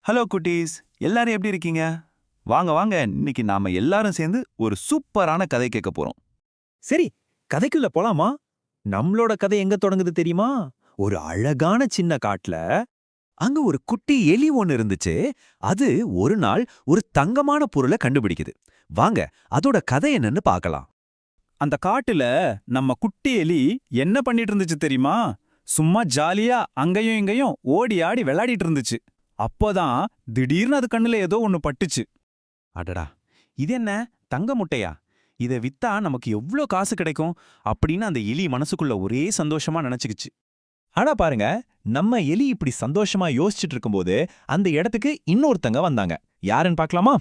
Hello குட்டீஸ், எல்லாரும் எப்படி இருக்கீங்க? வாங்க வாங்க, இன்னைக்கு நாம எல்லாரும் சேர்ந்து ஒரு சூப்பரான கதை கேட்க போறோம். சரி, கதைக்குள்ள போலாமா? நம்மளோட கதை எங்க தொடங்குது தெரியுமா? ஒரு அழகான சின்ன காட்டுல அங்க ஒரு குட்டி எலி ஒன்னு இருந்துச்சு. அது ஒரு நாள் ஒரு தங்கமான பொருளை கண்டுபிடிக்குது. வாங்க, அதோட கதை என்னன்னு பார்க்கலாம். அந்த காட்டுல நம்ம குட்டி எலி என்ன பண்ணிட்டு இருந்துச்சு தெரியுமா? சும்மா ஜாலியா அங்கேயும் இங்கேயும் ஓடி ஆடி விளையாடிட்டு இருந்துச்சு. அப்போதான் திடீர்னு அது கண்ணுல ஏதோ ஒன்னு பட்டுச்சு. அடடா, இது என்ன தங்க முட்டையா? இதை வித்தா நமக்கு எவ்ளோ காசு கிடைக்கும் அப்படின்னு அந்த எலி மனசுக்குள்ள ஒரே சந்தோஷமா நினைச்சுக்கிச்சு. ஆனா பாருங்க, நம்ம எலி இப்படி சந்தோஷமா யோசிச்சுட்டு இருக்கும்போது அந்த இடத்துக்கு இன்னொருத்தங்க வந்தாங்க. யாருன்னு பார்க்கலாமா?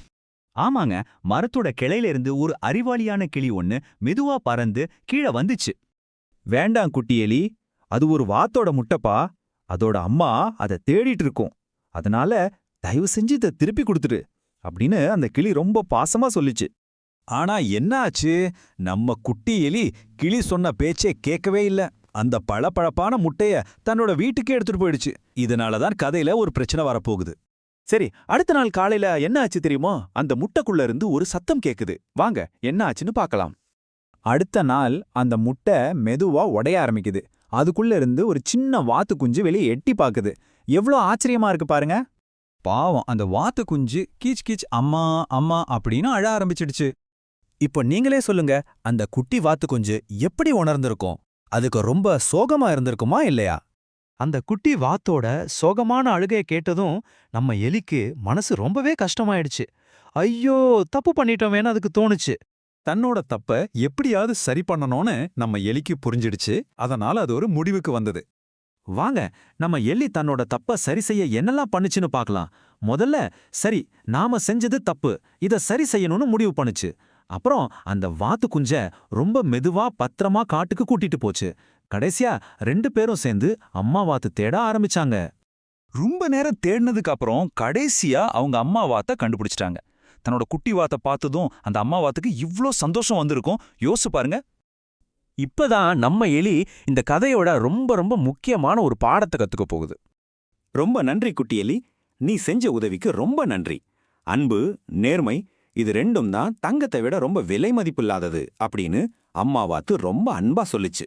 ஆமாங்க, மரத்தோட கிளையில இருந்து ஒரு அறிவாளியான கிளி ஒன்னு மெதுவா பறந்து கீழே வந்துச்சு. வேண்டாம் குட்டி எலி, அது ஒரு வாத்தோட முட்டைப்பா. அதோட அம்மா அதை தேடிட்டு இருக்கும். அதனால தயவு செஞ்சு இதை திருப்பி கொடுத்துடு அப்படின்னு அந்த கிளி ரொம்ப பாசமா சொல்லிச்சு. ஆனா என்ன ஆச்சு? நம்ம குட்டி எலி கிளி சொன்ன பேச்சே கேட்கவே இல்ல. அந்த பளபளப்பான முட்டைய தன்னோட வீட்டுக்கே எடுத்துட்டு போயிடுச்சு. இதனாலதான் கதையில ஒரு பிரச்சனை வரப்போகுது. சரி, அடுத்த நாள் காலையில என்ன ஆச்சு தெரியுமோ? அந்த முட்டைக்குள்ள இருந்து ஒரு சத்தம் கேக்குது. வாங்க, என்ன ஆச்சுன்னு பார்க்கலாம். அடுத்த நாள் அந்த முட்டை மெதுவா உடைய ஆரம்பிக்குது. அதுக்குள்ள இருந்து ஒரு சின்ன வாத்து குஞ்சு வெளியே எட்டி பாக்குது. எவ்வளோ ஆச்சரியமா இருக்கு பாருங்க. பாவம், அந்த வாத்து குஞ்சு கீச் கீச் அம்மா அம்மா அப்படின்னு அழ ஆரம்பிச்சிடுச்சு. இப்போ நீங்களே சொல்லுங்க, அந்த குட்டி வாத்து குஞ்சு எப்படி உணர்ந்திருக்கும்? அதுக்கு ரொம்ப சோகமா இருந்திருக்குமா இல்லையா? அந்த குட்டி வாத்தோட சோகமான அழுகைய கேட்டதும் நம்ம எலிக்கு மனசு ரொம்பவே கஷ்டமாயிடுச்சு. ஐயோ, தப்பு பண்ணிட்டோமேன்னு அதுக்கு தோணுச்சு. தன்னோட தப்ப எப்படியாவது சரி பண்ணணும்னு நம்ம எலிக்கு புரிஞ்சிடுச்சு. அதனால அது ஒரு முடிவுக்கு வந்தது. வாங்க, நம்ம எலி தன்னோட தப்ப சரி செய்ய என்னெல்லாம் பண்ணுச்சுன்னு பார்க்கலாம். முதல்ல, சரி, நாம செஞ்சது தப்பு, இத சரி செய்யணும்னு முடிவு பண்ணுச்சு. அப்புறம் அந்த வாத்து குஞ்ச ரொம்ப மெதுவா பத்திரமா காட்டுக்கு கூட்டிட்டு போச்சு. கடைசியா 2 பேரும் சேர்ந்து அம்மா வாத்து தேட ஆரம்பிச்சாங்க. ரொம்ப நேரம் தேடினதுக்கு அப்புறம் கடைசியா அவங்க அம்மா வாத்தை கண்டுபிடிச்சிட்டாங்க. தன்னோட குட்டி வாத்தை பார்த்ததும் அந்த அம்மா வாத்துக்கு இவ்ளோ சந்தோஷம் வந்திருக்கும். யோசிச்சு பாருங்க. இப்பதான் நம்ம எலி இந்த கதையோட ரொம்ப ரொம்ப முக்கியமான ஒரு பாடத்தை கத்துக்க போகுது. ரொம்ப நன்றி குட்டி எலி, நீ செஞ்ச உதவிக்கு ரொம்ப நன்றி. அன்பு, நேர்மை, இது ரெண்டும் தான் தங்கத்தை விட ரொம்ப விலை மதிப்பில்லாதது அப்படின்னு அம்மா வாத்து ரொம்ப அன்பா சொல்லுச்சு.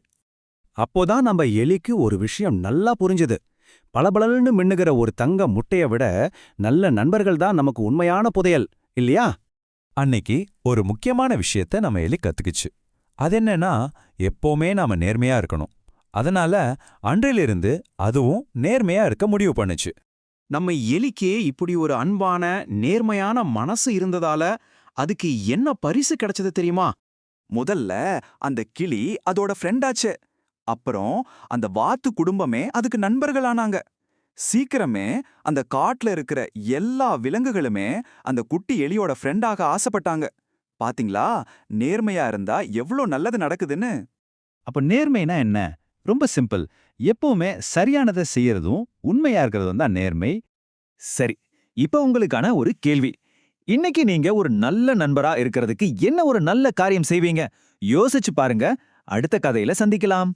அப்போதான் நம்ம எலிக்கு ஒரு விஷயம் நல்லா புரிஞ்சுது. பளபளன்னு மின்னுகிற ஒரு தங்க முட்டைய விட நல்ல நண்பர்கள் தான் நமக்கு உண்மையான புதையல், இல்லையா? அன்னைக்கு ஒரு முக்கியமான விஷயத்த நம்ம எலி கத்துக்குச்சு. அதென்னன்னா, எப்பவுமே நாம நேர்மையா இருக்கணும். அதனால அன்றிலிருந்து அதுவும் நேர்மையா இருக்க முடிவு பண்ணுச்சு. நம்ம எலிக்கே இப்படி ஒரு அன்பான நேர்மையான மனசு இருந்ததால அதுக்கு என்ன பரிசு கிடைச்சது தெரியுமா? முதல்ல அந்த கிளி அதோட ஃப்ரெண்டாச்சு. அப்புறம் அந்த வாத்து குடும்பமே அதுக்கு நண்பர்களானாங்க. சீக்கிரமே அந்த காட்டுல இருக்கிற எல்லா விலங்குகளுமே அந்த குட்டி எலியோட ஃப்ரெண்டாக ஆசைப்பட்டாங்க. பாத்தீங்களா, நேர்மையா இருந்தா எவ்ளோ நல்லது நடக்குதுன்னு. அப்ப நேர்மைனா என்ன? ரொம்ப சிம்பிள். எப்பவுமே சரியானதை செய்யறதும் உண்மையா இருக்கிறதும் தான் நேர்மை. சரி, இப்ப உங்களுக்கான ஒரு கேள்வி. இன்னைக்கு நீங்க ஒரு நல்ல நண்பரா இருக்கிறதுக்கு என்ன ஒரு நல்ல காரியம் செய்வீங்க? யோசிச்சு பாருங்க. அடுத்த கதையில சந்திக்கலாம்.